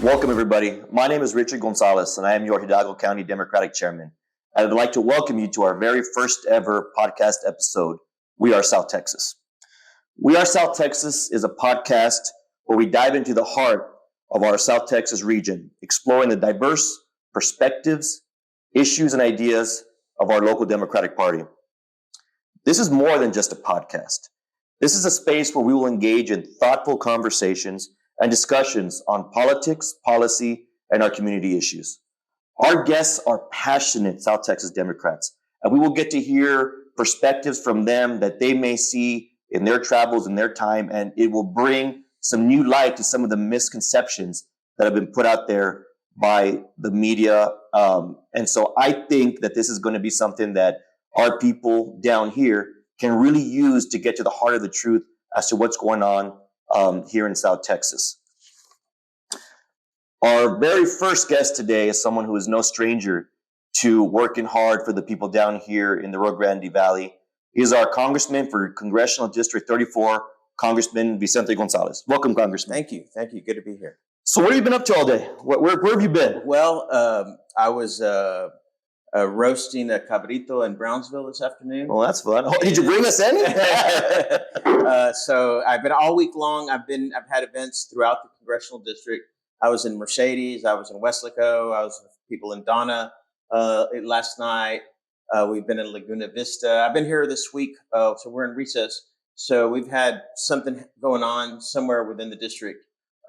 Welcome, everybody. My name is Richard Gonzalez, and I am your Hidalgo County Democratic Chairman. I would like to welcome you to our very first ever podcast episode, We Are South Texas. We Are South Texas is a podcast where we dive into the heart of our South Texas region, exploring the diverse perspectives, issues, and ideas of our local Democratic Party. This is more than just a podcast. This is a space where we will engage in thoughtful conversations and discussions on politics, policy, and our community issues. Our guests are passionate South Texas Democrats, and we will get to hear perspectives from them that they may see in their travels in their time, and it will bring some new light to some of the misconceptions that have been put out there by the media. And so I think that this is going to be something that our people down here can really use to get to the heart of the truth as to what's going on here in South Texas. Our very first guest today is someone who is no stranger to working hard for the people down here in the Rio Grande Valley. He is our Congressman for Congressional District 34, Congressman Vicente Gonzalez. Welcome, Congressman. Thank you. Good to be here. So what have you been up to all day? Where have you been? Well, I was roasting a cabrito in Brownsville this afternoon. Well, that's fun. Oh, did you bring us any? So I've been all week long. I've had events throughout the congressional district. I was in Mercedes. I was in Weslaco. I was with people in Donna last night. We've been in Laguna Vista. I've been here this week, so we're in recess. So we've had something going on somewhere within the district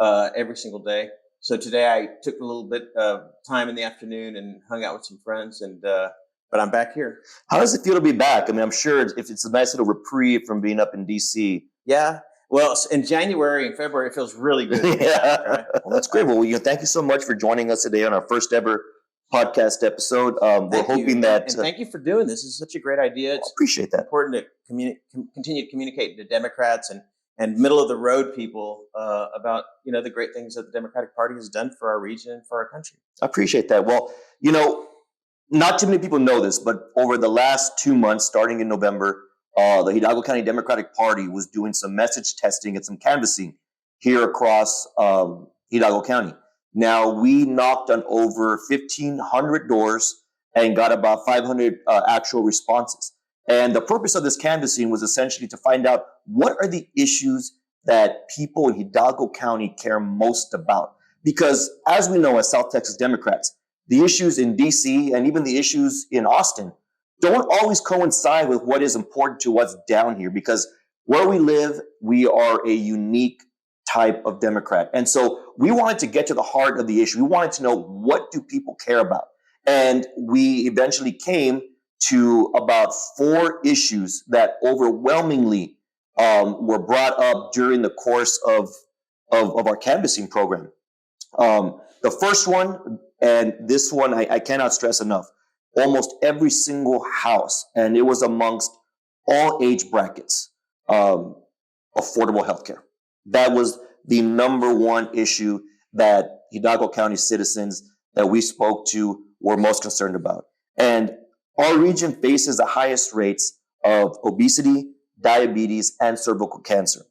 every single day. So today I took a little bit of time in the afternoon and hung out with some friends, but I'm back here. How does it feel to be back? I mean, I'm sure if it's a nice little reprieve from being up in D.C. Yeah. Well, in January and February, it feels really good. Yeah. Right? Well, that's great. Well, thank you so much for joining us today on our first ever podcast episode. We're hoping that... And thank you for doing this. This is such a great idea. It's appreciate that. Important to continue to communicate to Democrats and middle of the road people about, the great things that the Democratic Party has done for our region and for our country. I appreciate that. Well, not too many people know this, but over the last 2 months, starting in November, the Hidalgo County Democratic Party was doing some message testing and some canvassing here across Hidalgo County. Now, we knocked on over 1,500 doors and got about 500 actual responses. And the purpose of this canvassing was essentially to find out what are the issues that people in Hidalgo County care most about. Because as we know, as South Texas Democrats, the issues in DC and even the issues in Austin don't always coincide with what is important to us down here. Because where we live, we are a unique type of Democrat. And so we wanted to get to the heart of the issue. We wanted to know, what do people care about? And we eventually came to about 4 issues that overwhelmingly were brought up during the course of our canvassing program. The first one, and this one I cannot stress enough, almost every single house, and it was amongst all age brackets, affordable health care. That was the number one issue that Hidalgo County citizens that we spoke to were most concerned about. And our region faces the highest rates of obesity, diabetes, and cervical cancer.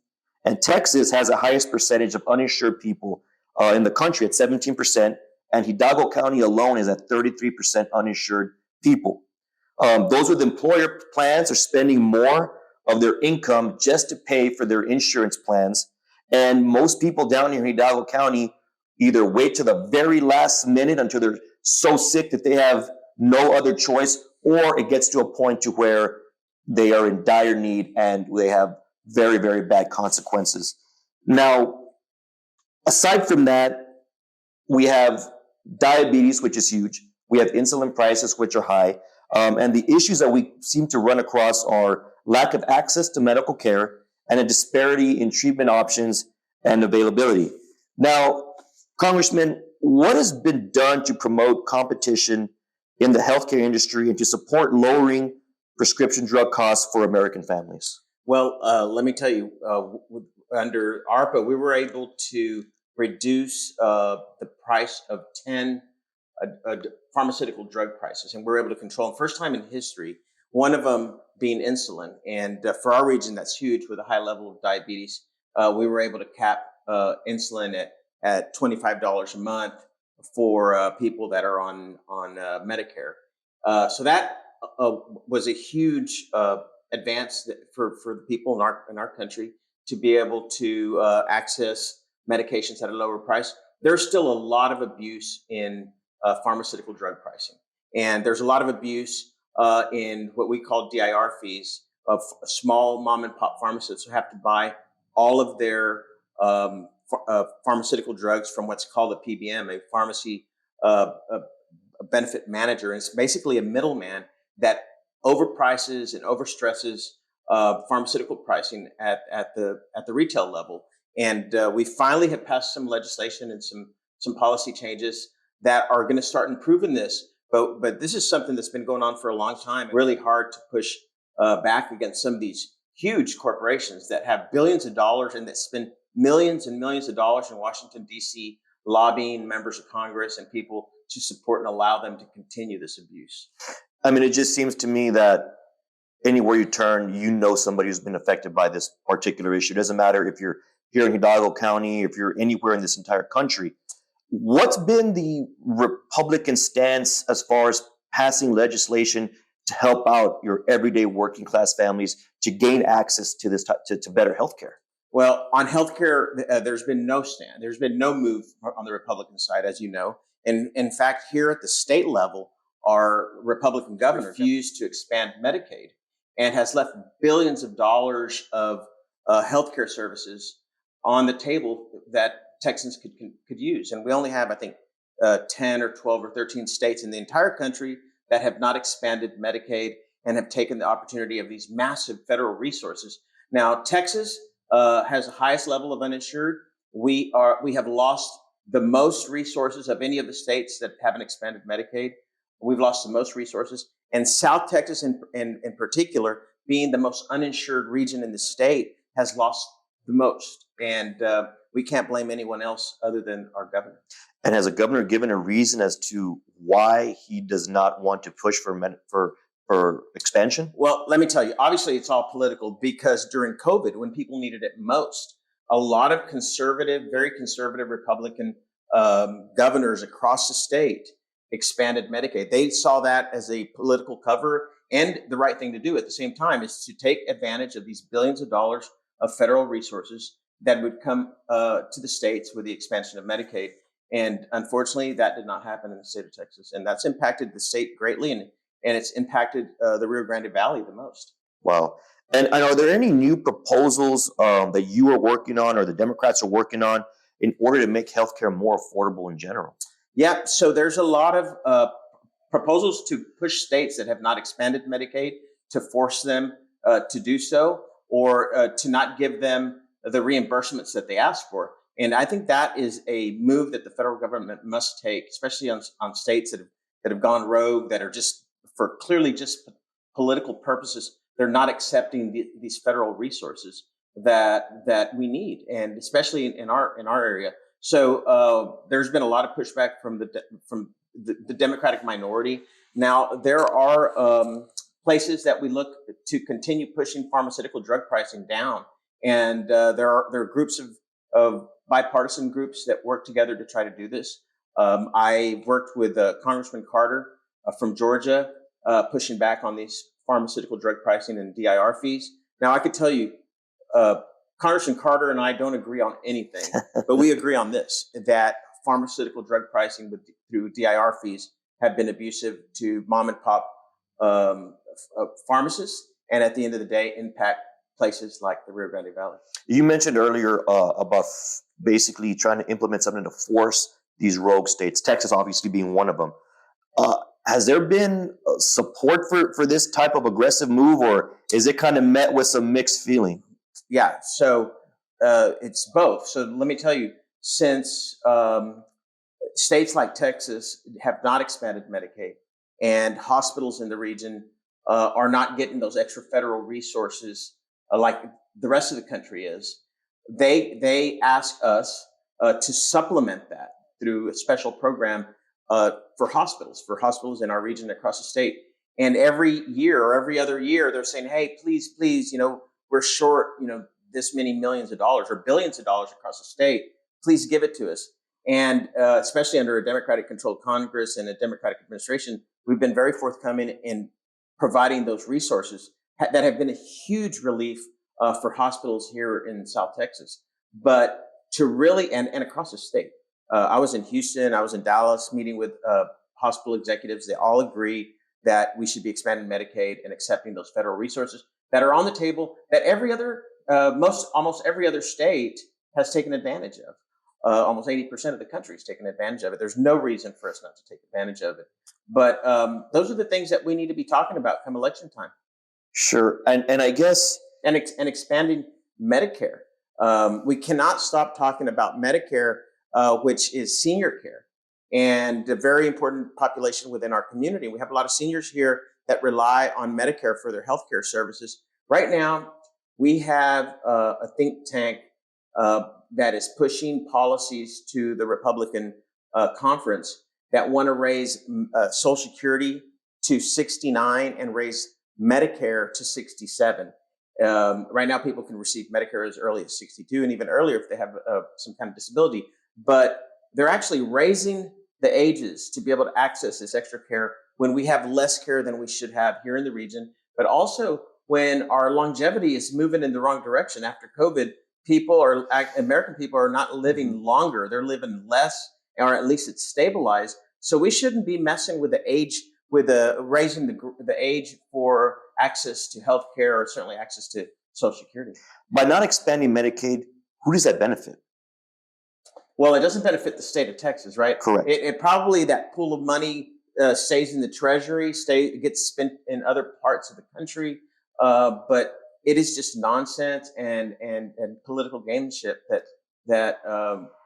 And Texas has the highest percentage of uninsured people in the country at 17%, and Hidalgo County alone is at 33% uninsured people. Those with employer plans are spending more of their income just to pay for their insurance plans. And most people down here in Hidalgo County either wait to the very last minute until they're so sick that they have no other choice, or it gets to a point to where they are in dire need and they have very, very bad consequences. Now, aside from that, we have diabetes, which is huge. We have insulin prices, which are high. And the issues that we seem to run across are lack of access to medical care and a disparity in treatment options and availability. Now, Congressman, what has been done to promote competition in the healthcare industry and to support lowering prescription drug costs for American families? Well, let me tell you, under ARPA, we were able to reduce the price of 10 pharmaceutical drug prices, and we're able to control them. First time in history, one of them being insulin. And for our region, that's huge with a high level of diabetes. We were able to cap insulin at at $25 a month for people that are on Medicare. So that was a huge advance for the people in our country to be able to access medications at a lower price. There's still a lot of abuse in pharmaceutical drug pricing, and there's a lot of abuse in what we call DIR fees of small mom and pop pharmacists who have to buy all of their pharmaceutical drugs from what's called a PBM, a pharmacy a benefit manager. And it's basically a middleman that overprices and overstresses pharmaceutical pricing at the retail level. And we finally have passed some legislation and some policy changes that are going to start improving this. But this is something that's been going on for a long time. Really hard to push back against some of these huge corporations that have billions of dollars and that spend millions and millions of dollars in Washington, D.C., lobbying members of Congress and people to support and allow them to continue this abuse. I mean, it just seems to me that anywhere you turn, you know somebody who's been affected by this particular issue. It doesn't matter if you're here in Hidalgo County, if you're anywhere in this entire country. What's been the Republican stance as far as passing legislation to help out your everyday working class families to gain access to this to better healthcare? Well, on healthcare, there's been no stand. There's been no move on the Republican side, as you know. And in fact, here at the state level, our Republican governor refused to expand Medicaid and has left billions of dollars of healthcare services on the table that Texans could use. And we only have, I think, 10 or 12 or 13 states in the entire country that have not expanded Medicaid and have taken the opportunity of these massive federal resources. Now, Texas has the highest level of uninsured. We have lost the most resources of any of the states that haven't expanded Medicaid. We've lost the most resources. And South Texas in particular, being the most uninsured region in the state, has lost the most. And we can't blame anyone else other than our governor. And has a governor given a reason as to why he does not want to push for expansion? Well, let me tell you, obviously it's all political, because during COVID, when people needed it most, a lot of very conservative Republican governors across the state expanded Medicaid. They saw that as a political cover, and the right thing to do at the same time is to take advantage of these billions of dollars of federal resources that would come to the states with the expansion of Medicaid. And unfortunately, that did not happen in the state of Texas. And that's impacted the state greatly, and it's impacted the Rio Grande Valley the most. Wow. And are there any new proposals that you are working on or the Democrats are working on in order to make healthcare more affordable in general? Yeah, so there's a lot of proposals to push states that have not expanded Medicaid to force them to do so, or to not give them the reimbursements that they ask for. And I think that is a move that the federal government must take, especially on states that have gone rogue, that are just for clearly just political purposes. They're not accepting these federal resources that we need, and especially in our area. So there's been a lot of pushback from the Democratic minority. Now there are places that we look to continue pushing pharmaceutical drug pricing down, and there are groups of bipartisan groups that work together to try to do this. I worked with Congressman Carter from Georgia, pushing back on these pharmaceutical drug pricing and DIR fees. Now, I could tell you, Congressman Carter and I don't agree on anything, but we agree on this, that pharmaceutical drug pricing through DIR fees have been abusive to mom and pop pharmacists, and at the end of the day, impact places like the Rio Grande Valley. You mentioned earlier about basically trying to implement something to force these rogue states, Texas obviously being one of them. Has there been support for this type of aggressive move, or is it kind of met with some mixed feeling? Yeah, so it's both. So let me tell you, since states like Texas have not expanded Medicaid, and hospitals in the region are not getting those extra federal resources like the rest of the country is, they ask us to supplement that through a special program for hospitals in our region across the state. And every year or every other year, they're saying, hey, please, we're short, this many millions of dollars or billions of dollars across the state. please give it to us. And especially under a Democratic-controlled Congress and a Democratic administration, we've been very forthcoming in providing those resources that have been a huge relief for hospitals here in South Texas. But to really, and across the state, I was in Houston, I was in Dallas meeting with hospital executives. They all agree that we should be expanding Medicaid and accepting those federal resources that are on the table that every other, almost every other state has taken advantage of. Almost 80% of the country has taken advantage of it. There's no reason for us not to take advantage of it. But those are the things that we need to be talking about come election time. Sure. And I guess... And expanding Medicare. We cannot stop talking about Medicare, which is senior care, and a very important population within our community. We have a lot of seniors here that rely on Medicare for their healthcare services. Right now, we have a think tank that is pushing policies to the Republican conference that want to raise Social Security to 69 and raise Medicare to 67. Right now, people can receive Medicare as early as 62 and even earlier if they have some kind of disability. But they're actually raising the ages to be able to access this extra care when we have less care than we should have here in the region, but also when our longevity is moving in the wrong direction. After COVID, American people are not living longer. They're living less, or at least it's stabilized. So we shouldn't be messing with the age, raising the age for access to health care, or certainly access to Social Security. By not expanding Medicaid, who does that benefit? Well, it doesn't benefit the state of Texas, right? Correct. It probably, that pool of money stays in the Treasury, gets spent in other parts of the country, but it is just nonsense and political gameship that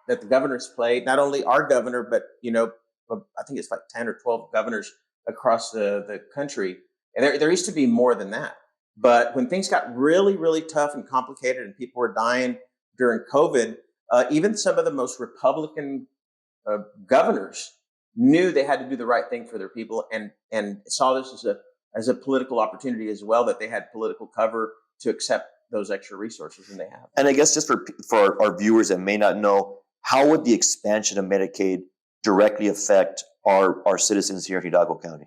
the governor's played. Not only our governor, but I think it's like 10 or 12 governors across the country. And there used to be more than that. But when things got really, really tough and complicated and people were dying during COVID, even some of the most Republican governors knew they had to do the right thing for their people and saw this as a political opportunity as well, that they had political cover to accept those extra resources, and they have. And I guess just for our viewers that may not know, how would the expansion of Medicaid directly affect our citizens here in Hidalgo County?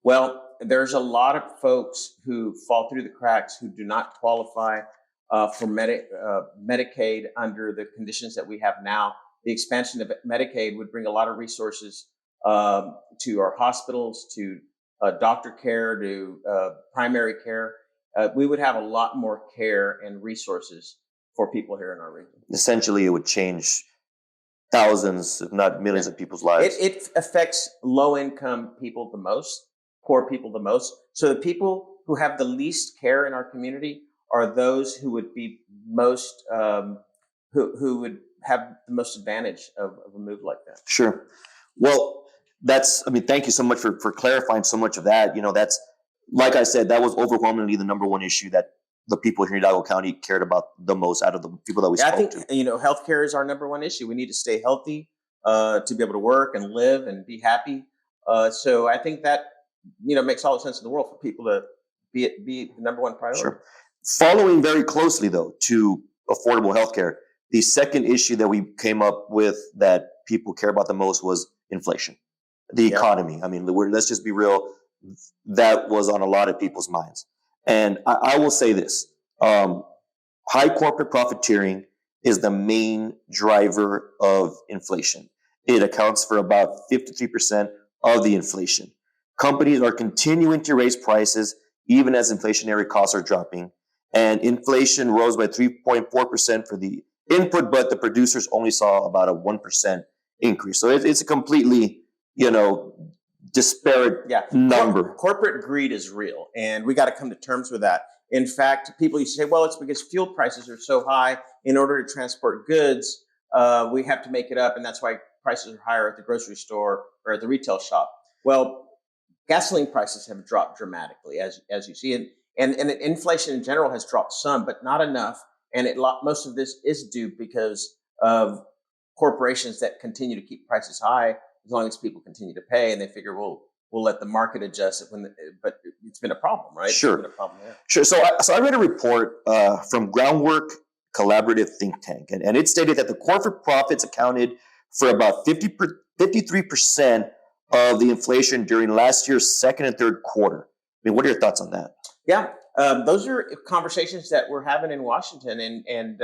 Well, there's a lot of folks who fall through the cracks who do not qualify for Medicaid under the conditions that we have now. The expansion of Medicaid would bring a lot of resources to our hospitals, to doctor care, to primary care. We would have a lot more care and resources for people here in our region. Essentially, it would change thousands, if not millions of people's lives. It affects low-income people the most, poor people the most. So the people who have the least care in our community are those who would be most, who would have the most advantage of a move like that. Sure. Well, thank you so much for clarifying so much of that. That's, like I said, that was overwhelmingly the number one issue that the people here in Hidalgo County cared about the most out of the people that we spoke to. I think, healthcare is our number one issue. We need to stay healthy to be able to work and live and be happy. So I think that, makes all the sense in the world for people to be the number one priority. Sure. Following very closely, though, to affordable healthcare, the second issue that we came up with that people care about the most was inflation, the economy. Let's just be real. That was on a lot of people's minds. And I will say this, high corporate profiteering is the main driver of inflation. It accounts for about 53% of the inflation. Companies are continuing to raise prices even as inflationary costs are dropping. And inflation rose by 3.4% for the input, but the producers only saw about a 1% increase. So it's a completely, disparate number. Corporate greed is real, and we got to come to terms with that. In fact, people used to say, well, it's because fuel prices are so high. In order to transport goods, we have to make it up, and that's why prices are higher at the grocery store or at the retail shop. Well, gasoline prices have dropped dramatically, as you see, and inflation in general has dropped some, but not enough. And most of this is due because of corporations that continue to keep prices high as long as people continue to pay, and they figure, we'll let the market adjust it but it's been a problem, right? Sure. It's been a problem, yeah. Sure. So I read a report from Groundwork collaborative think tank. And it stated that the corporate profits accounted for about 53% of the inflation during last year's second and third quarter. I mean, what are your thoughts on that? Yeah, those are conversations that we're having in Washington, and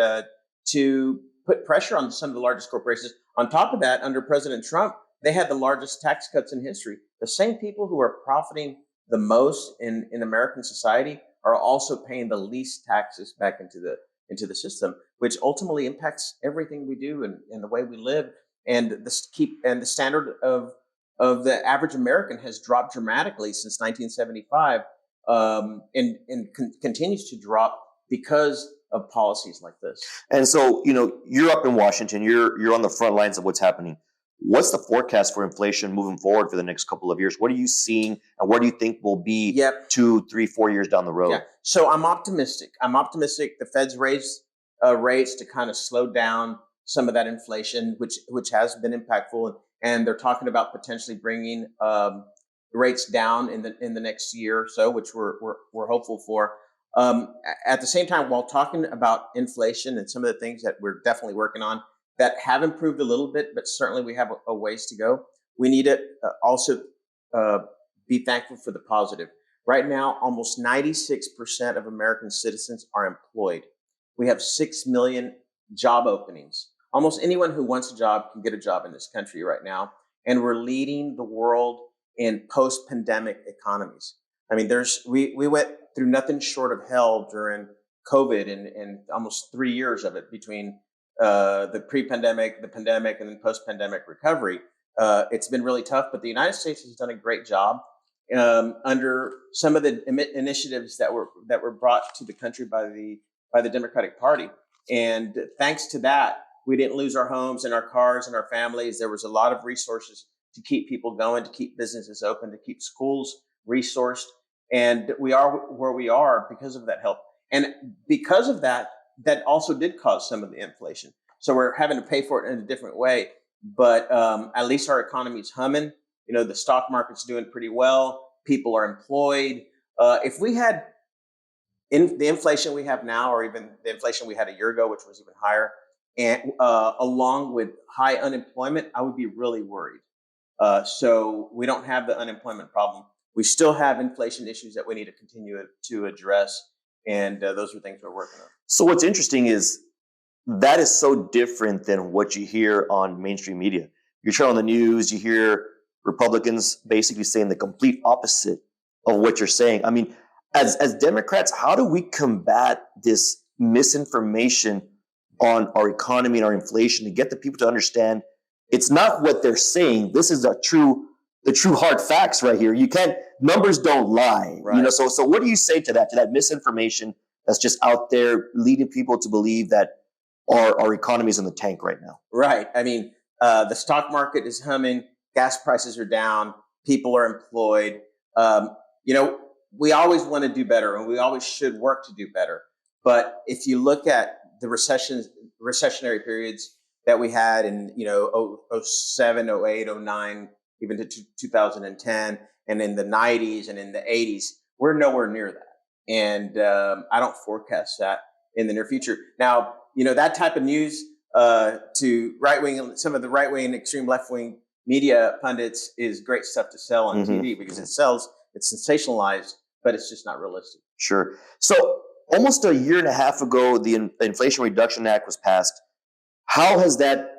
to put pressure on some of the largest corporations. On top of that, under President Trump, they had the largest tax cuts in history. The same people who are profiting the most in American society are also paying the least taxes back into the system, which ultimately impacts everything we do and the way we live. And the standard of the average American has dropped dramatically since 1975, continues to drop because of policies like this. And so, you're up in Washington. You're on the front lines of what's happening. What's the forecast for inflation moving forward for the next couple of years? What are you seeing, and where do you think we'll be 2, 3, 4 years down the road? Yeah. So I'm optimistic. The Fed's raised rates to kind of slow down some of that inflation, which has been impactful, and they're talking about potentially bringing rates down in the next year or so, which we're hopeful for. At the same time, while talking about inflation and some of the things that we're definitely working on that have improved a little bit, but certainly we have a ways to go. We need to also be thankful for the positive. Right now, almost 96% of American citizens are employed. We have 6 million job openings. Almost anyone who wants a job can get a job in this country right now. And we're leading the world in post-pandemic economies. I mean, we went through nothing short of hell during COVID and almost 3 years of it between the pre-pandemic, the pandemic, and then post-pandemic recovery. It's been really tough, but the United States has done a great job under some of the initiatives that were brought to the country by the Democratic Party. And thanks to that, we didn't lose our homes and our cars and our families. There was a lot of resources to keep people going, to keep businesses open, to keep schools resourced. And we are where we are because of that help. And because of that, that also did cause some of the inflation. So we're having to pay for it in a different way. But at least our economy is humming. The stock market's doing pretty well. People are employed. If we had the inflation we have now, or even the inflation we had a year ago, which was even higher, and along with high unemployment, I would be really worried. So we don't have the unemployment problem. We still have inflation issues that we need to continue to address. And those are things we're working on. So what's interesting is that is so different than what you hear on mainstream media. You turn on the news, you hear Republicans basically saying the complete opposite of what you're saying. I mean, as Democrats, how do we combat this misinformation on our economy and our inflation to get the people to understand it's not what they're saying? This is the true hard facts right here. Numbers don't lie. Right. So what do you say to that misinformation that's just out there leading people to believe that our economy is in the tank right now? Right. I mean, the stock market is humming, gas prices are down, people are employed. We always want to do better, and we always should work to do better. But if you look at the recessionary periods that we had in 07, 08, 09, even to 2010, and in the 90s and in the 80s, we're nowhere near that. And I don't forecast that in the near future. Now, that type of news to right-wing, some of the right-wing, extreme left-wing media pundits is great stuff to sell on TV because it sells, it's sensationalized, but it's just not realistic. Sure. So almost a year and a half ago, the Inflation Reduction Act was passed. How has that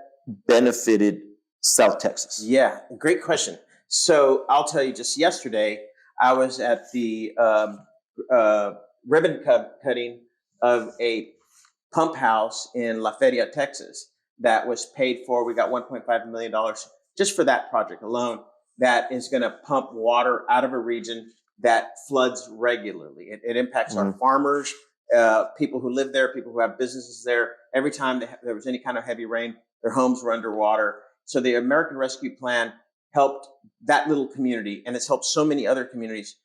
benefited South Texas? Yeah, great question. So I'll tell you, just yesterday, I was at the ribbon cutting of a pump house in La Feria, Texas, that was paid for. We got $1.5 million just for that project alone. That is going to pump water out of a region that floods regularly. It impacts our farmers, people who live there, people who have businesses there. Every time there was any kind of heavy rain, their homes were underwater. So the American Rescue Plan helped that little community, and it's helped so many other communities.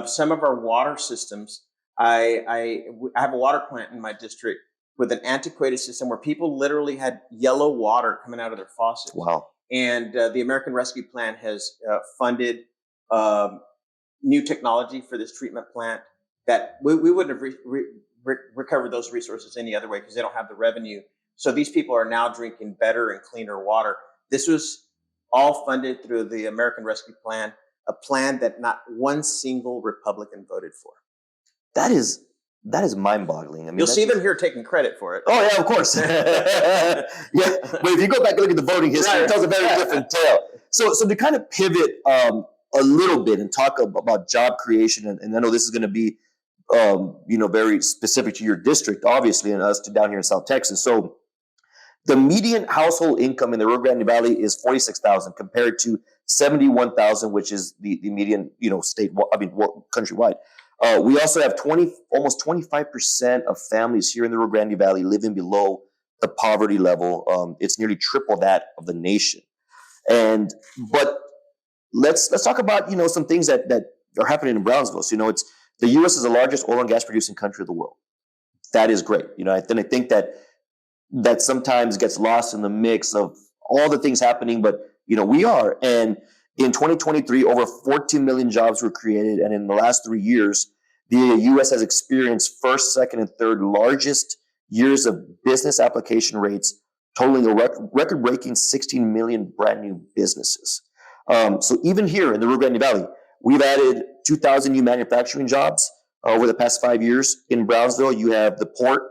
Some of our water systems, I have a water plant in my district with an antiquated system where people literally had yellow water coming out of their faucets. Wow. And the American Rescue Plan has funded new technology for this treatment plant that we wouldn't have recover those resources any other way because they don't have the revenue. So these people are now drinking better and cleaner water. This was all funded through the American Rescue Plan, a plan that not one single Republican voted for. That is mind-boggling. I mean, you'll see them here taking credit for it. Oh yeah, of course. Yeah, but if you go back and look at the voting history, it tells a very different tale. So to kind of pivot a little bit and talk about job creation, and I know this is going to be very specific to your district, obviously, and us down here in South Texas. So the median household income in the Rio Grande Valley is $46,000 compared to $71,000, which is the median, countrywide. We also have almost 25% of families here in the Rio Grande Valley living below the poverty level. It's nearly triple that of the nation. But let's talk about some things that are happening in Brownsville. So it's the U.S. is the largest oil and gas producing country of the world. That is great. I think that sometimes gets lost in the mix of all the things happening, but we are. And in 2023, over 14 million jobs were created, and in the last 3 years, the U.S. has experienced first, second, and third largest years of business application rates, totaling a record-breaking 16 million brand new businesses. So even here in the Rio Grande Valley, we've added 2,000 new manufacturing jobs over the past 5 years. In Brownsville, you have the port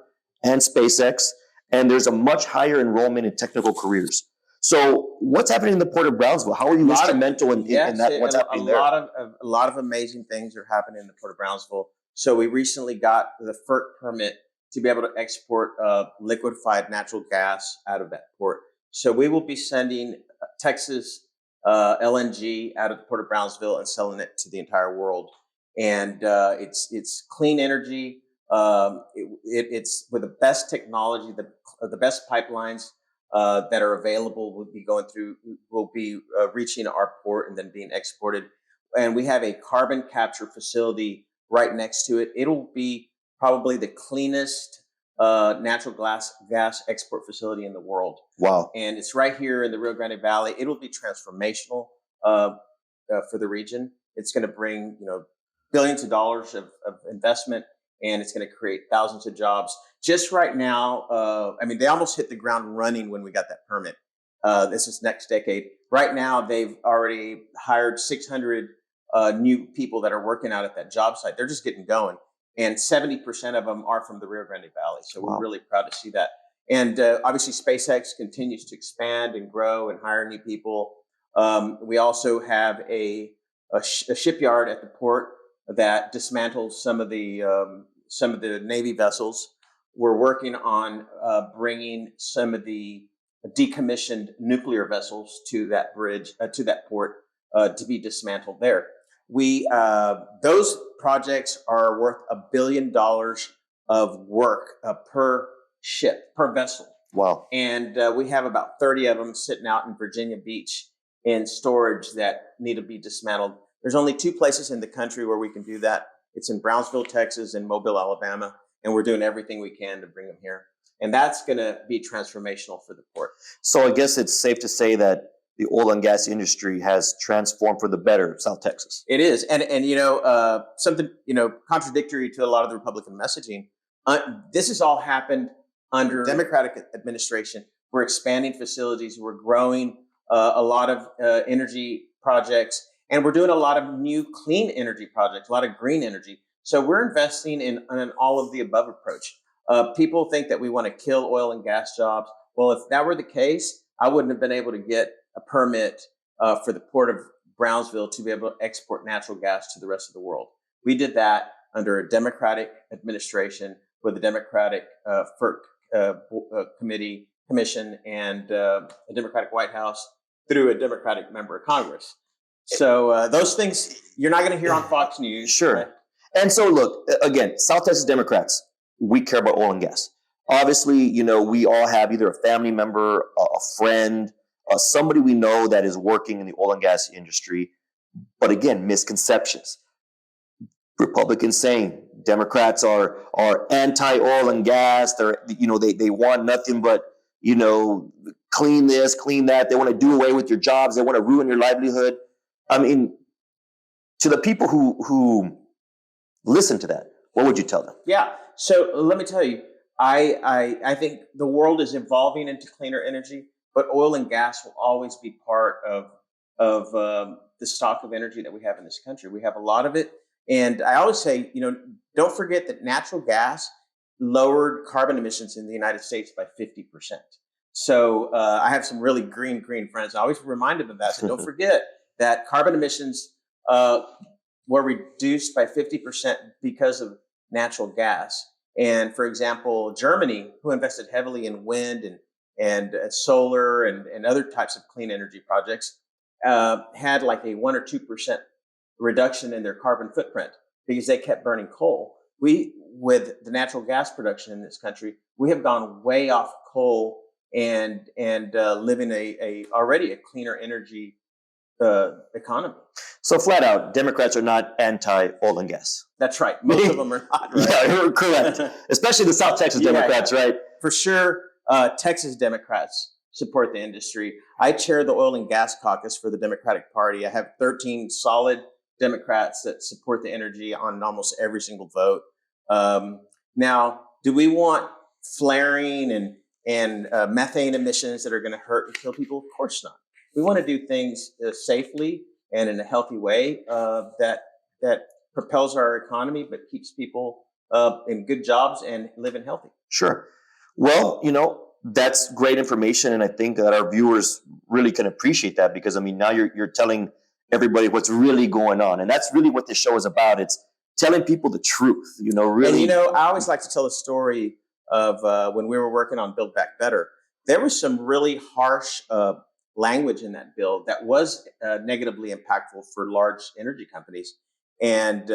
and SpaceX, and there's a much higher enrollment in technical careers. So what's happening in the Port of Brownsville? How are you instrumental in that? What's happening there? A lot of amazing things are happening in the Port of Brownsville. So we recently got the FERC permit to be able to export liquefied natural gas out of that port. So we will be sending Texas LNG out of the Port of Brownsville and selling it to the entire world. And it's clean energy. It's with the best technology, the best pipelines that are available will be reaching our port and then being exported. And we have a carbon capture facility right next to it. It'll be probably the cleanest natural gas export facility in the world. Wow. And it's right here in the Rio Grande Valley. It'll be transformational for the region. It's going to bring billions of dollars of investment, and it's going to create thousands of jobs. Just right now, they almost hit the ground running when we got that permit. This is next decade. Right now, they've already hired 600 new people that are working out at that job site. They're just getting going. And 70% of them are from the Rio Grande Valley. So we're really proud to see that. And obviously, SpaceX continues to expand and grow and hire new people. We also have a shipyard at the port that dismantles some of the Navy vessels. We're working on bringing some of the decommissioned nuclear vessels to that port to be dismantled there. Those projects are worth $1 billion of work per vessel. Wow. And we have about 30 of them sitting out in Virginia Beach in storage that need to be dismantled. There's only 2 places in the country where we can do that. It's in Brownsville, Texas, and Mobile, Alabama. And we're doing everything we can to bring them here. And that's going to be transformational for the port. So I guess it's safe to say that the oil and gas industry has transformed for the better of South Texas. It is. And something, contradictory to a lot of the Republican messaging. This has all happened under Democratic administration. We're expanding facilities. We're growing a lot of energy projects. And we're doing a lot of new clean energy projects, a lot of green energy. So we're investing in an all of the above approach. People think that we want to kill oil and gas jobs. Well, if that were the case, I wouldn't have been able to get a permit for the Port of Brownsville to be able to export natural gas to the rest of the world. We did that under a Democratic administration with a Democratic FERC commission and a Democratic White House through a Democratic member of Congress. So those things you're not going to hear on Fox News. Sure. Right? And so look, again, South Texas Democrats, we care about oil and gas. Obviously, we all have either a family member, a friend, somebody we know that is working in the oil and gas industry. But again, misconceptions. Republicans saying Democrats are anti-oil and gas. They want nothing but, clean this, clean that. They want to do away with your jobs. They want to ruin your livelihood. I mean, to the people who listen to that, what would you tell them? Yeah. So let me tell you, I think the world is evolving into cleaner energy, but oil and gas will always be part of the stock of energy that we have in this country. We have a lot of it, and I always say, don't forget that natural gas lowered carbon emissions in the United States by 50%. So I have some really green friends. I always remind them of that. So don't forget that carbon emissions uh, were reduced by 50% because of natural gas. And for example, Germany, who invested heavily in wind and solar and other types of clean energy projects, had like a 1 or 2% reduction in their carbon footprint because they kept burning coal. We, with the natural gas production in this country, we have gone way off coal and living a already a cleaner energy economy. So flat out, Democrats are not anti-oil and gas. That's right. Most of them are not. Right? Yeah, you're correct. Especially the South Texas Democrats, right? For sure. Texas Democrats support the industry. I chair the oil and gas caucus for the Democratic Party. I have 13 solid Democrats that support the energy on almost every single vote. Now, do we want flaring and methane emissions that are going to hurt and kill people? Of course not. We want to do things safely and in a healthy way that propels our economy, but keeps people in good jobs and living healthy. Sure. Well, that's great information, and I think that our viewers really can appreciate that because now you're telling everybody what's really going on, and that's really what this show is about. It's telling people the truth. Really. And I always like to tell a story of when we were working on Build Back Better. There was some really harsh language in that bill that was negatively impactful for large energy companies. And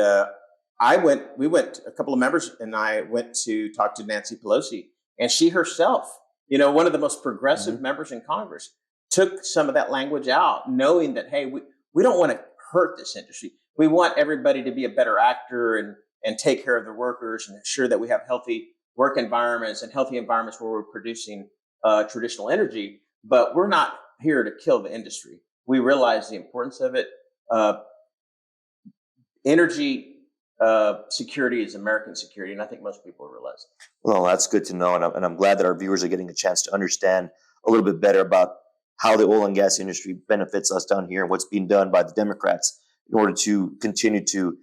we went, a couple of members and I went to talk to Nancy Pelosi, and she herself, one of the most progressive members in Congress, took some of that language out, knowing that, hey, we don't want to hurt this industry. We want everybody to be a better actor and take care of their workers and ensure that we have healthy work environments and healthy environments where we're producing traditional energy. But we're not here to kill the industry. We realize the importance of it. Energy security is American security, and I think most people realize it. Well, that's good to know, and I'm glad that our viewers are getting a chance to understand a little bit better about how the oil and gas industry benefits us down here and what's being done by the Democrats in order to continue to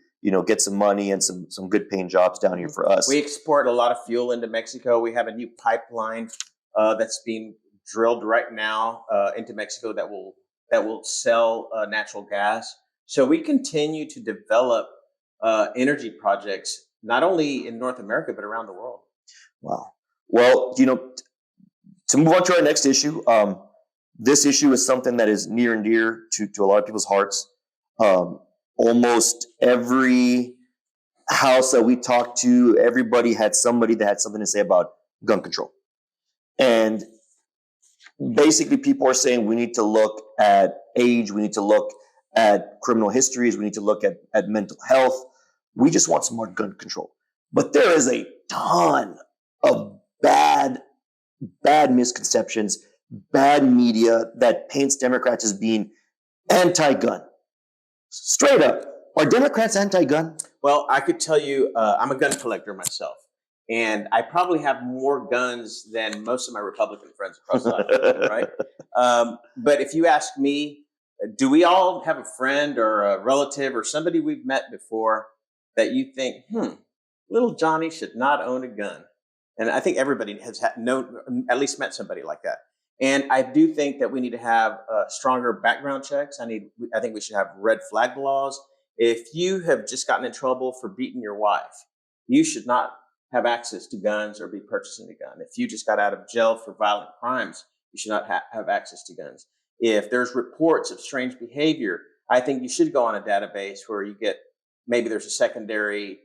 get some money and some good paying jobs down here for us. We export a lot of fuel into Mexico. We have a new pipeline that's being drilled right now into Mexico that will sell natural gas. So we continue to develop energy projects not only in North America but around the world. Wow. Well, to move on to our next issue, this issue is something that is near and dear to a lot of people's hearts. Almost every house that we talked to, everybody had somebody that had something to say about gun control. And basically people are saying we need to look at age, we need to look at criminal histories, we need to look at mental health. We just want some more gun control. But there is a ton of bad misconceptions, bad media that paints Democrats as being anti-gun. Straight up, are Democrats anti-gun? Well, I could tell you, I'm a gun collector myself, and I probably have more guns than most of my Republican friends across the aisle, right? But if you ask me, do we all have a friend or a relative or somebody we've met before that you think, little Johnny should not own a gun? And I think everybody has at least met somebody like that. And I do think that we need to have stronger background checks. I think we should have red flag laws. If you have just gotten in trouble for beating your wife, you should not have access to guns or be purchasing a gun. If you just got out of jail for violent crimes, you should not have access to guns. If there's reports of strange behavior, I think you should go on a database where you get, maybe there's a secondary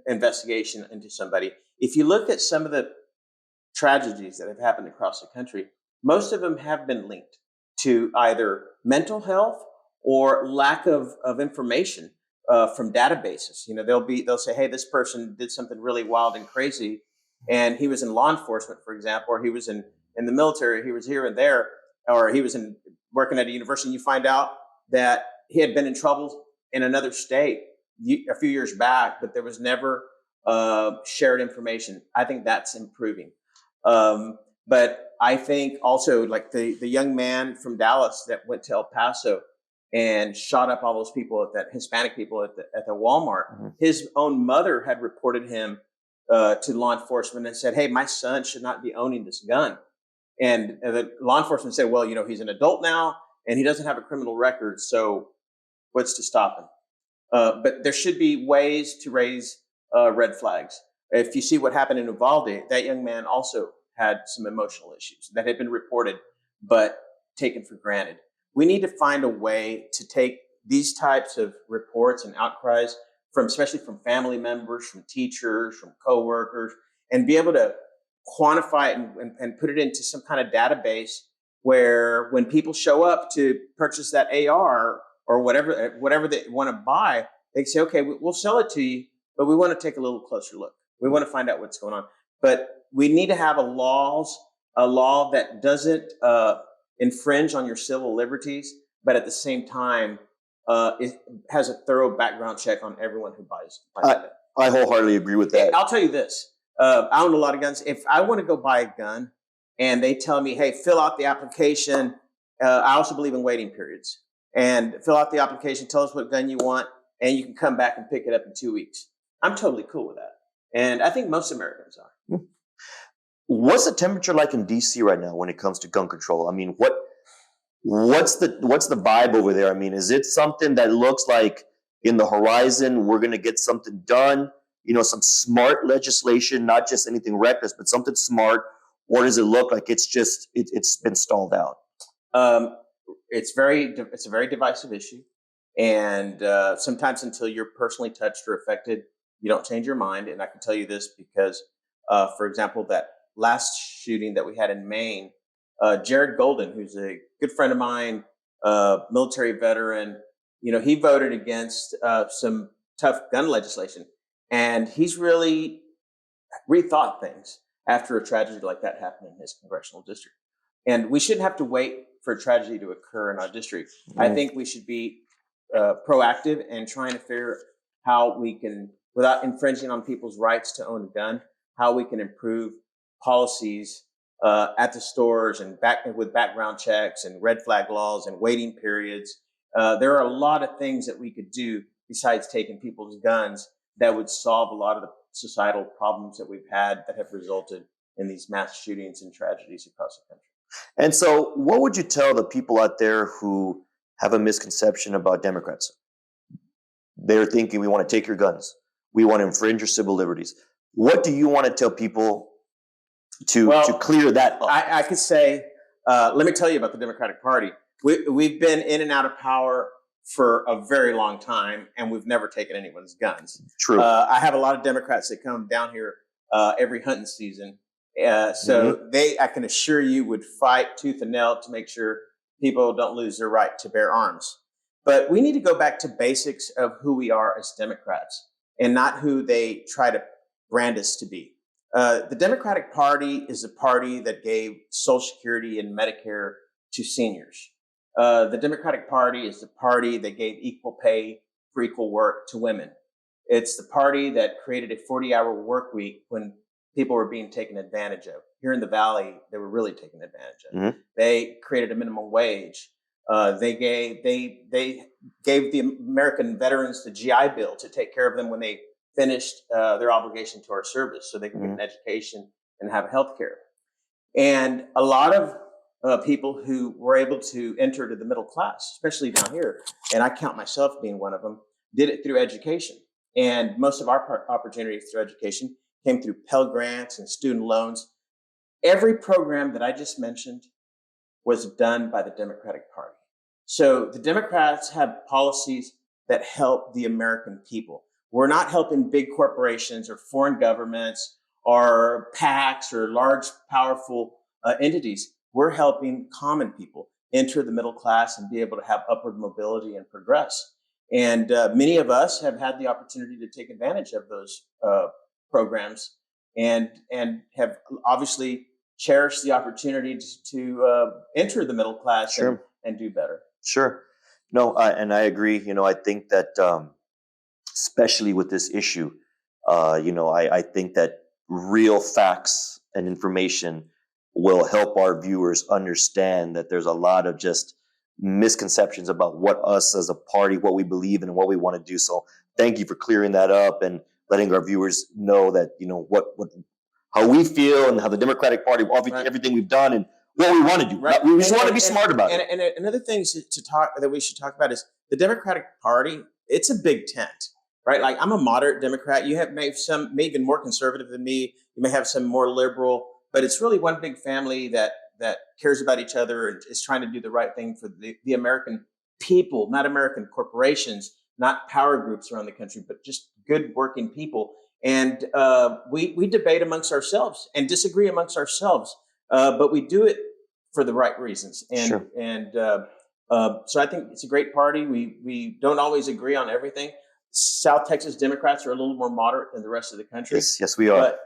investigation into somebody. If you look at some of the tragedies that have happened across the country, most of them have been linked to either mental health or lack of information from databases. They'll say, hey, this person did something really wild and crazy, and he was in law enforcement, for example, or he was in the military, he was here and there, or he was working at a university, and you find out that he had been in trouble in another state a few years back, but there was never shared information. I think that's improving. But I think also like the young man from Dallas that went to El Paso and shot up all those people at that Hispanic people at the Walmart. Mm-hmm. His own mother had reported him to law enforcement and said, "Hey, my son should not be owning this gun." And the law enforcement said, "Well, he's an adult now and he doesn't have a criminal record, so what's to stop him?" But there should be ways to raise red flags. If you see what happened in Uvalde, that young man also had some emotional issues that had been reported, but taken for granted. We need to find a way to take these types of reports and outcries especially from family members, from teachers, from coworkers, and be able to quantify it and put it into some kind of database where when people show up to purchase that AR or whatever they want to buy, they say, "Okay, we'll sell it to you, but we want to take a little closer look. We want to find out what's going on." But we need to have a law that doesn't infringe on your civil liberties, but at the same time, it has a thorough background check on everyone who buys it. I wholeheartedly agree with that. I'll tell you this. I own a lot of guns. If I want to go buy a gun and they tell me, "Hey, fill out the application," I also believe in waiting periods. And fill out the application, tell us what gun you want, and you can come back and pick it up in 2 weeks. I'm totally cool with that. And I think most Americans are. What's the temperature like in DC right now when it comes to gun control? I mean, what's the vibe over there? I mean, is it something that looks like in the horizon we're going to get something done? Some smart legislation, not just anything reckless, but something smart. Or does it look like it's been stalled out? It's a very divisive issue, and sometimes until you're personally touched or affected, you don't change your mind. And I can tell you this because, for example, that last shooting that we had in Maine, Jared Golden, who's a good friend of mine, military veteran, he voted against some tough gun legislation, and he's really rethought things after a tragedy like that happened in his congressional district. And we shouldn't have to wait for a tragedy to occur in our district. I think we should be proactive and trying to figure how we can, without infringing on people's rights to own a gun, how we can improve policies at the stores and with background checks and red flag laws and waiting periods. There are a lot of things that we could do besides taking people's guns that would solve a lot of the societal problems that we've had that have resulted in these mass shootings and tragedies across the country. And so what would you tell the people out there who have a misconception about Democrats? They're thinking we want to take your guns. We want to infringe your civil liberties. What do you want to tell people to clear that up? I could say, let me tell you about the Democratic Party. We've been in and out of power for a very long time, and we've never taken anyone's guns. True. I have a lot of Democrats that come down here every hunting season. So I can assure you, would fight tooth and nail to make sure people don't lose their right to bear arms. But we need to go back to basics of who we are as Democrats and not who they try to brand us to be. The Democratic Party is a party that gave Social Security and Medicare to seniors. The Democratic Party is the party that gave equal pay for equal work to women. It's the party that created a 40-hour work week when people were being taken advantage of. Here in the Valley, they were really taken advantage of. Mm-hmm. They created a minimum wage. They gave the American veterans the GI Bill to take care of them when they finished their obligation to our service, so they can get an education and have health care. And a lot of people who were able to enter to the middle class, especially down here, and I count myself being one of them, did it through education. And most of our opportunities through education came throh Pell Grants and student loans. Every program that I just mentioned was done by the Democratic Party. So the Democrats have policies that help the American people. We're not helping big corporations or foreign governments or PACs or large, powerful entities. We're helping common people enter the middle class and be able to have upward mobility and progress. And many of us have had the opportunity to take advantage of those programs and have obviously cherished the opportunity to enter the middle class and do better. Sure. No, and I agree. I think that especially with this issue, I think that real facts and information will help our viewers understand that there's a lot of just misconceptions about what us as a party, what we believe in, and what we want to do. So thank you for clearing that up and letting our viewers know that, what how we feel and how the Democratic Party, everything we've done and what we want to do. Right. We just want to be smart about it. And another thing that we should talk about is the Democratic Party. It's a big tent, right? Like, I'm a moderate Democrat. You have maybe even more conservative than me. You may have some more liberal, but it's really one big family that cares about each other and is trying to do the right thing for the American people, not American corporations, not power groups around the country, but just good working people. And we debate amongst ourselves and disagree amongst ourselves, but we do it for the right reasons. And Sure. So I think it's a great party. We don't always agree on everything. South Texas Democrats are a little more moderate than the rest of the country. Yes, we are. But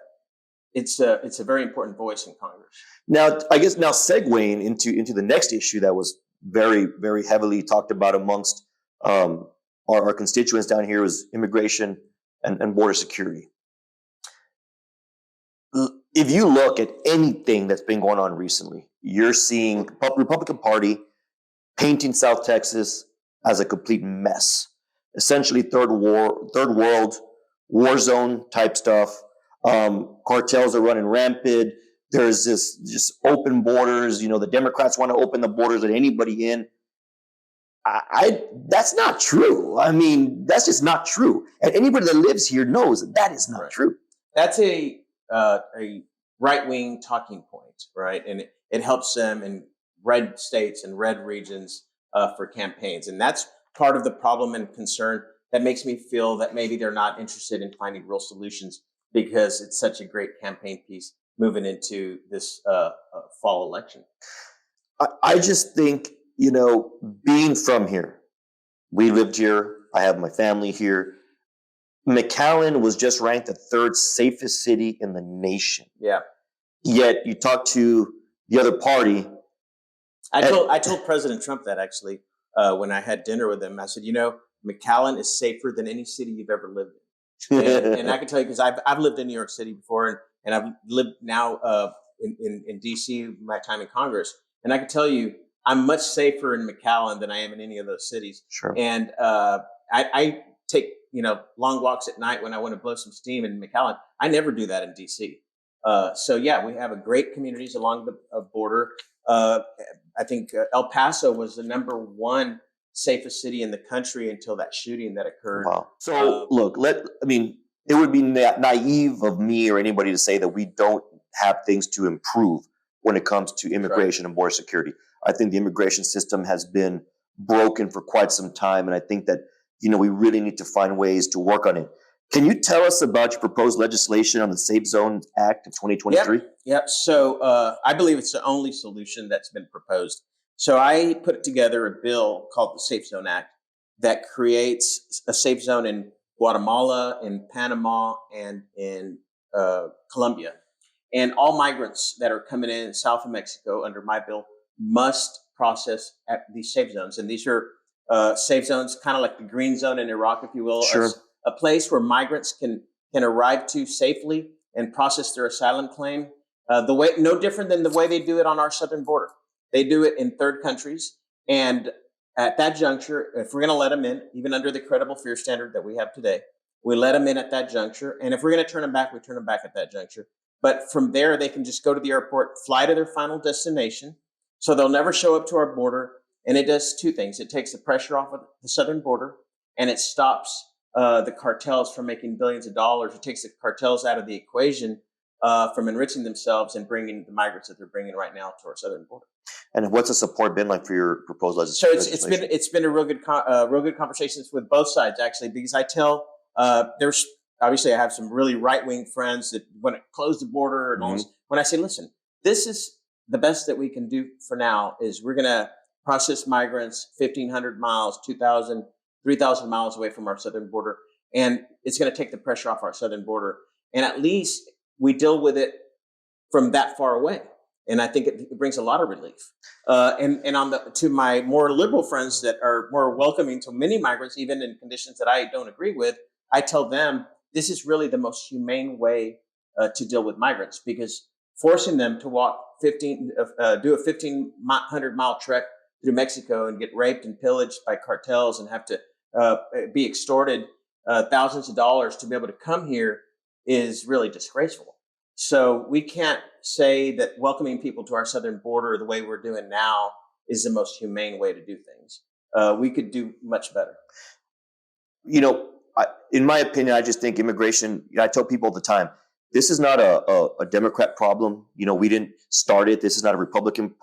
it's a very important voice in Congress. Now, I guess segueing into the next issue that was very, very heavily talked about amongst our constituents down here is immigration and border security. If you look at anything that's been going on recently, you're seeing Republican Party painting South Texas as a complete mess, essentially third world war zone type stuff. Cartels are running rampant. There's this just open borders. The Democrats want to open the borders, let anybody in. That's not true. I mean, that's just not true. And anybody that lives here knows that is not true. That's a right-wing talking point, right? And it helps them in red states and red regions for campaigns. And that's part of the problem and concern that makes me feel that maybe they're not interested in finding real solutions, because it's such a great campaign piece moving into this fall election. I just think, being from here, we lived here, I have my family here. McAllen was just ranked the third safest city in the nation. Yeah. Yet you talk to the other party. I told President Trump that, actually, when I had dinner with him. I said, McAllen is safer than any city you've ever lived in. And I can tell you, because I've lived in New York City before, and I've lived now in D.C. my time in Congress. And I can tell you, I'm much safer in McAllen than I am in any of those cities. Sure. And I take long walks at night when I want to blow some steam in McAllen. I never do that in D.C. So yeah, we have a great communities along the border. I think El Paso was the number one safest city in the country until that shooting that occurred. Wow. So look, it would be naive of me or anybody to say that we don't have things to improve when it comes to immigration and border security. I think the immigration system has been broken for quite some time, and I think that we really need to find ways to work on it. Can you tell us about your proposed legislation on the Safe Zone Act of 2023? Yep. So I believe it's the only solution that's been proposed. So I put together a bill called the Safe Zone Act that creates a safe zone in Guatemala, in Panama, and in Colombia. And all migrants that are coming in south of Mexico under my bill must process at these safe zones. And these are safe zones, kind of like the green zone in Iraq, if you will. Sure. A place where migrants can arrive to safely and process their asylum claim. No different than the way they do it on our southern border. They do it in third countries. And at that juncture, if we're going to let them in, even under the credible fear standard that we have today, we let them in at that juncture. And if we're going to turn them back, we turn them back at that juncture. But from there, they can just go to the airport, fly to their final destination. So they'll never show up to our border. And it does two things. It takes the pressure off of the southern border, and it stops the cartels from making billions of dollars. It takes the cartels out of the equation from enriching themselves and bringing the migrants that they're bringing right now to our southern border. And what's the support been like for your proposed legislation? So it's been a real good conversations with both sides, actually, because I tell there's obviously I have some really right wing friends that want to close the border and all this. When I say, listen, this is the best that we can do for now. Is we're going to process migrants 1,500 miles, 2,000, 3,000 miles away from our southern border. And it's going to take the pressure off our southern border. And at least we deal with it from that far away. And I think it brings a lot of relief. And to my more liberal friends that are more welcoming to many migrants, even in conditions that I don't agree with, I tell them this is really the most humane way to deal with migrants, because forcing them to walk do a 1,500-mile trek through Mexico and get raped and pillaged by cartels and have to be extorted thousands of dollars to be able to come here is really disgraceful. So we can't say that welcoming people to our southern border the way we're doing now is the most humane way to do things. We could do much better. In my opinion, I just think immigration, I tell people all the time, this is not a Democrat problem. We didn't start it. This is not a Republican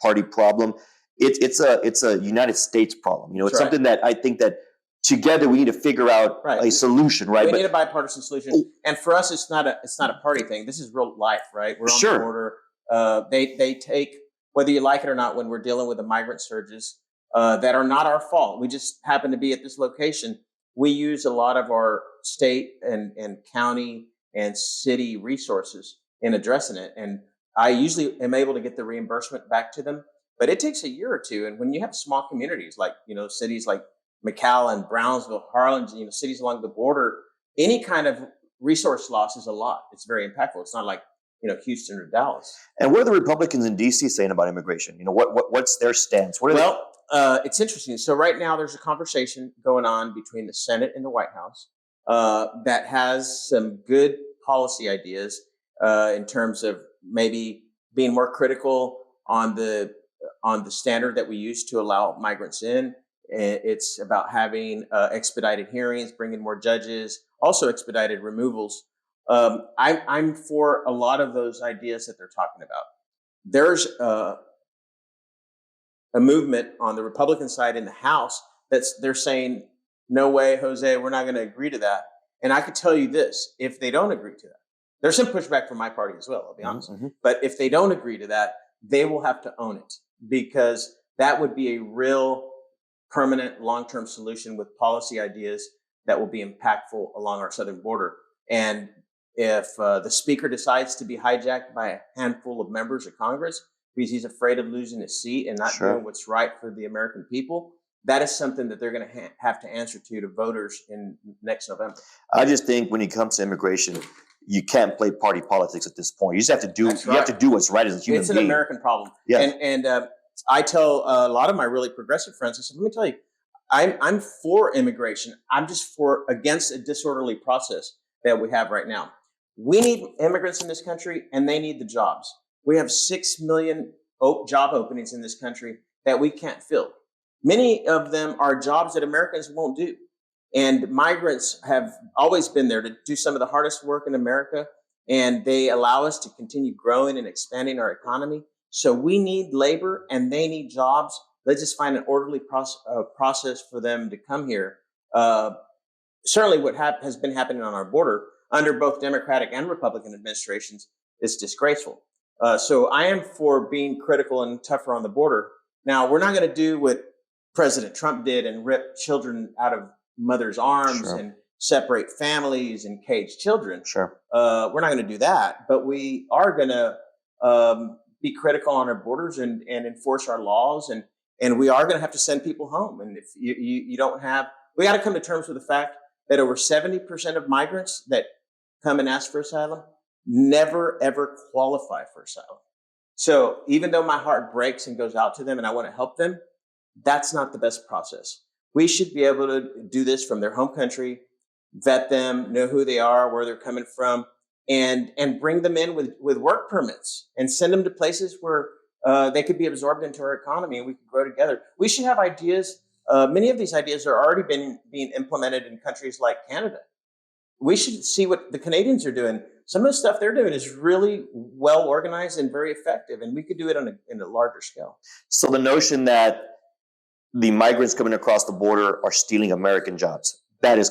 Party problem. It's a United States problem. It's something that I think that together we need to figure out a solution, right? We need a bipartisan solution. And for us, it's not a party thing. This is real life, right? We're on the border. They take, whether you like it or not, when we're dealing with the migrant surges that are not our fault. We just happen to be at this location. We use a lot of our state and county and city resources in addressing it. And I usually am able to get the reimbursement back to them, but it takes a year or two. And when you have small communities like, cities like McAllen, Brownsville, Harlan, cities along the border, any kind of resource loss is a lot. It's very impactful. It's not like, Houston or Dallas. And what are the Republicans in D.C. saying about immigration? What's their stance? It's interesting. So right now there's a conversation going on between the Senate and the White House that has some good policy ideas in terms of maybe being more critical on the standard that we use to allow migrants in. It's about having expedited hearings, bringing more judges, also expedited removals. I'm for a lot of those ideas that they're talking about. There's a movement on the Republican side in the House they're saying, no way, Jose, we're not going to agree to that. And I could tell you this, if they don't agree to that, there's some pushback from my party as well, I'll be honest. Mm-hmm. But if they don't agree to that, they will have to own it, because that would be a real permanent long-term solution with policy ideas that will be impactful along our southern border. And if the speaker decides to be hijacked by a handful of members of Congress because he's afraid of losing his seat and not doing what's right for the American people, that is something that they're going to have to answer to voters in next November. I just think when it comes to immigration, you can't play party politics at this point. You just have to do have to do what's right as a human being. It's an American problem. Yeah. And I tell a lot of my really progressive friends, I said, let me tell you, I'm for immigration. I'm just against a disorderly process that we have right now. We need immigrants in this country, and they need the jobs. We have 6 million job openings in this country that we can't fill. Many of them are jobs that Americans won't do. And migrants have always been there to do some of the hardest work in America, and they allow us to continue growing and expanding our economy. So we need labor, and they need jobs. Let's just find an orderly process for them to come here. Certainly what has been happening on our border under both Democratic and Republican administrations is disgraceful. So I am for being critical and tougher on the border. Now, we're not going to do what President Trump did and rip children out of mothers' arms and separate families and cage children. We're not going to do that, but we are going to be critical on our borders and enforce our laws, and we are going to have to send people home. And if you don't have, we got to come to terms with the fact that over 70% of migrants that come and ask for asylum never, ever qualify for asylum. So even though my heart breaks and goes out to them and I want to help them, that's not the best process. We should be able to do this from their home country, vet them, know who they are, where they're coming from, and bring them in with work permits and send them to places where they could be absorbed into our economy and we could grow together. We should have ideas. Many of these ideas are already being implemented in countries like Canada. We should see what the Canadians are doing. Some of the stuff they're doing is really well organized and very effective, and we could do it in a larger scale. So the notion that the migrants coming across the border are stealing American jobs, that's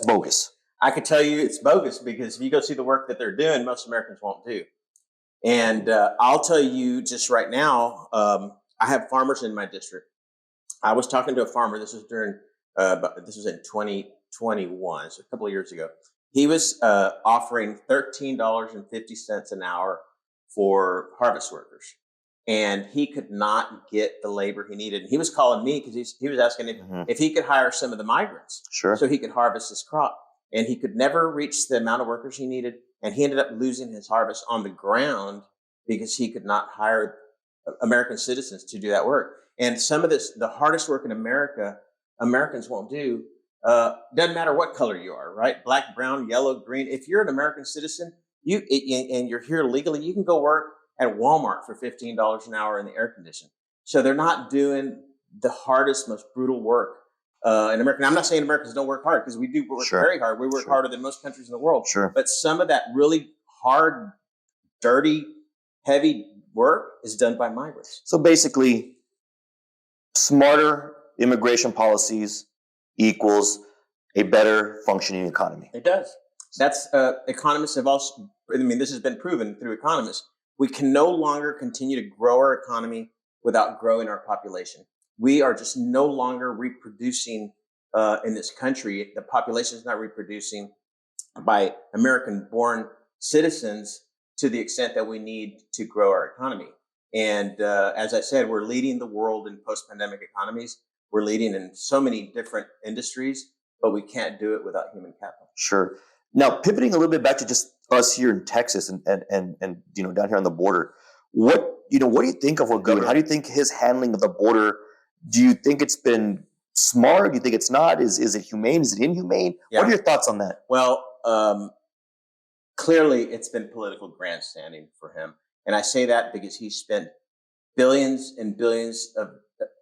bogus. I could tell you it's bogus, because if you go see the work that they're doing, most Americans won't do. And I'll tell you just right now, I have farmers in my district. I was talking to a farmer. This was in 2021, so a couple of years ago. He was offering $13.50 an hour for harvest workers, and he could not get the labor he needed. And he was calling me because he was asking if he could hire some of the migrants so he could harvest his crop. and he could never reach the amount of workers he needed. And he ended up losing his harvest on the ground because he could not hire American citizens to do that work. And some of this, the hardest work in America, Americans won't do. Doesn't matter what color you are, right? Black, brown, yellow, green. If you're an American citizen, and you're here legally, you can go work at Walmart for $15 an hour in the air condition. So they're not doing the hardest, most brutal work in America. Now, I'm not saying Americans don't work hard, because we do work very hard. We work harder than most countries in the world. But some of that really hard, dirty, heavy work is done by migrants. So basically, smarter immigration policies equals a better functioning economy. It does. That's economists have also, I mean, this has been proven through economists. We can no longer continue to grow our economy without growing our population. We are just no longer reproducing in this country. The population is not reproducing by American-born citizens to the extent that we need to grow our economy. And as I said, we're leading the world in post-pandemic economies. We're leading in so many different industries, but we can't do it without human capital. Sure. Now, pivoting a little bit back to just us here in Texas and down here on the border, what do you think of what governor? How do you think his handling of the border? Do you think it's been smart? Do you think it's not? Is it humane? Is it inhumane? Yeah. What are your thoughts on that? Well, clearly it's been political grandstanding for him. And I say that because he spent billions and billions of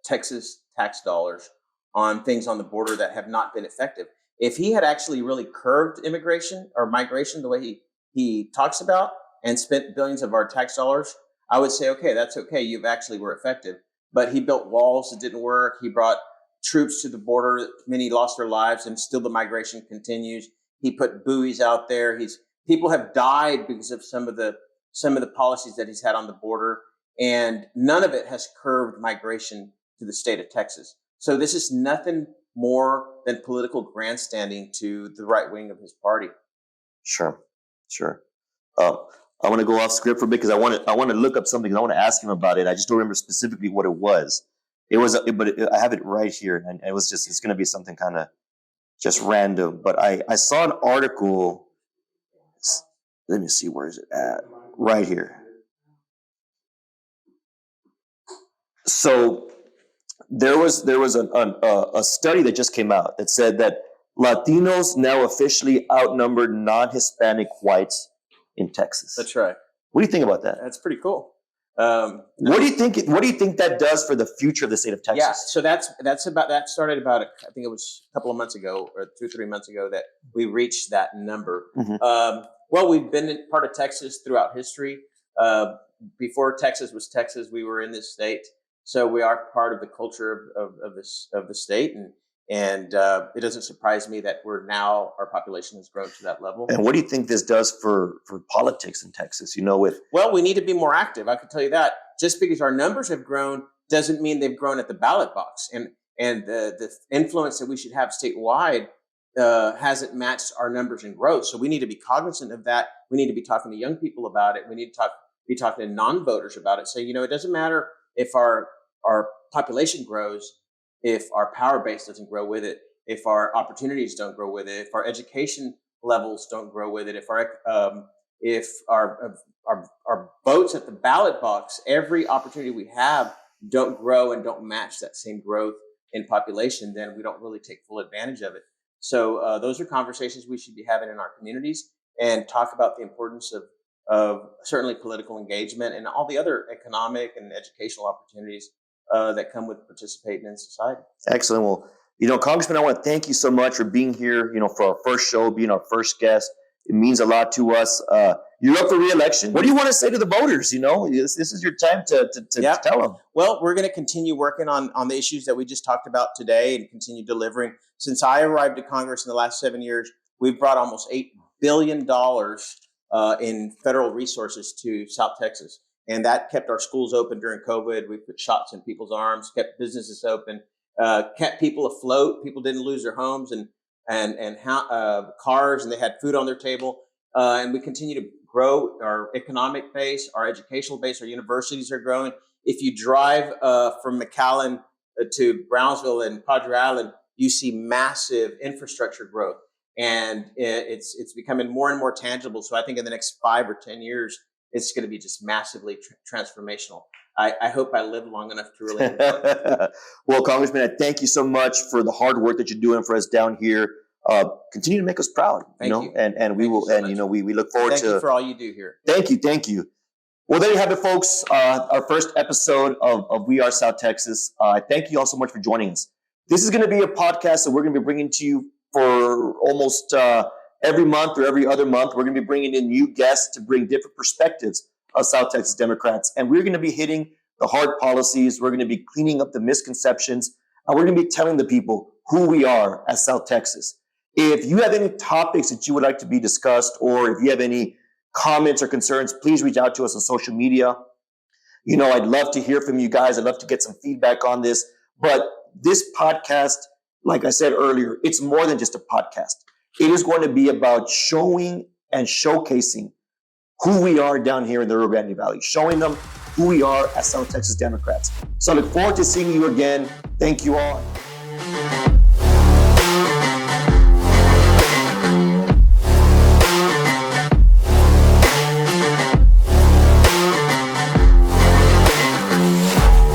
Texas tax dollars on things on the border that have not been effective. If he had actually really curbed immigration or migration the way he talks about and spent billions of our tax dollars, I would say, okay, that's okay. You've actually were effective. But he built walls that didn't work. He brought troops to the border. Many lost their lives, and still the migration continues. He put buoys out there. People have died because of some of the policies that he's had on the border, and none of it has curbed migration to the state of Texas. So this is nothing more than political grandstanding to the right wing of his party. Sure. I want to go off script for a bit because I want to look up something. I want to ask him about it. I just don't remember specifically what it was. I have it right here, and it's going to be something kind of just random. But I saw an article. Let me see, where is it at? Right here. So there was a study that just came out that said that Latinos now officially outnumber non-Hispanic whites in Texas. That's right. What do you think about that? That's pretty cool. What do you think that does for the future of the state of Texas? Yeah, so that started about I think it was a couple of months ago or 2-3 months ago that we reached that number. Mm-hmm. Well, we've been part of Texas throughout history. Before Texas was Texas, we were in this state, so we are part of the culture of the state, and it doesn't surprise me that our population has grown to that level. And what do you think this does for politics in Texas? Well, we need to be more active. I can tell you that. Just because our numbers have grown doesn't mean they've grown at the ballot box, and the influence that we should have statewide hasn't matched our numbers in growth. So we need to be cognizant of that. We need to be talking to young people about it. We need to be talking to non-voters about it. Say, it doesn't matter if our population grows, if our power base doesn't grow with it, if our opportunities don't grow with it, if our education levels don't grow with it, if our votes at the ballot box, every opportunity we have don't grow and don't match that same growth in population, then we don't really take full advantage of it. So those are conversations we should be having in our communities, and talk about the importance of certainly political engagement and all the other economic and educational opportunities that come with participating in society. Excellent. Well, Congressman, I want to thank you so much for being here, for our first show, being our first guest. It means a lot to us. You're up for re-election. What do you want to say to the voters? This is your time to tell them. Well, we're going to continue working on the issues that we just talked about today and continue delivering. Since I arrived to Congress in the last 7 years, we've brought almost $8 billion in federal resources to South Texas. And that kept our schools open during COVID. We put shots in people's arms, kept businesses open, kept people afloat. People didn't lose their homes and cars, and they had food on their table. And we continue to grow our economic base, our educational base, our universities are growing. If you drive from McAllen to Brownsville and Padre Island, you see massive infrastructure growth. and it's becoming more and more tangible. So I think in the next 5 or 10 years, it's going to be just massively transformational. I hope I live long enough to really enjoy it. Well, Congressman, I thank you so much for the hard work that you're doing for us down here. Continue to make us proud, Thank you. and we will, and we look forward Thank to. you for all you do here. Thank you. Well, there you have it, folks. Our first episode of We Are South Texas. Thank you all so much for joining us. This is going to be a podcast that we're going to be bringing to you for almost every month or every other month. We're going to be bringing in new guests to bring different perspectives of South Texas Democrats. And we're going to be hitting the hard policies. We're going to be cleaning up the misconceptions. And we're going to be telling the people who we are as South Texas. If you have any topics that you would like to be discussed, or if you have any comments or concerns, please reach out to us on social media. I'd love to hear from you guys. I'd love to get some feedback on this. But this podcast, like I said earlier, it's more than just a podcast. It is going to be about showing and showcasing who we are down here in the Rio Grande Valley, showing them who we are as South Texas Democrats. So I look forward to seeing you again. Thank you all.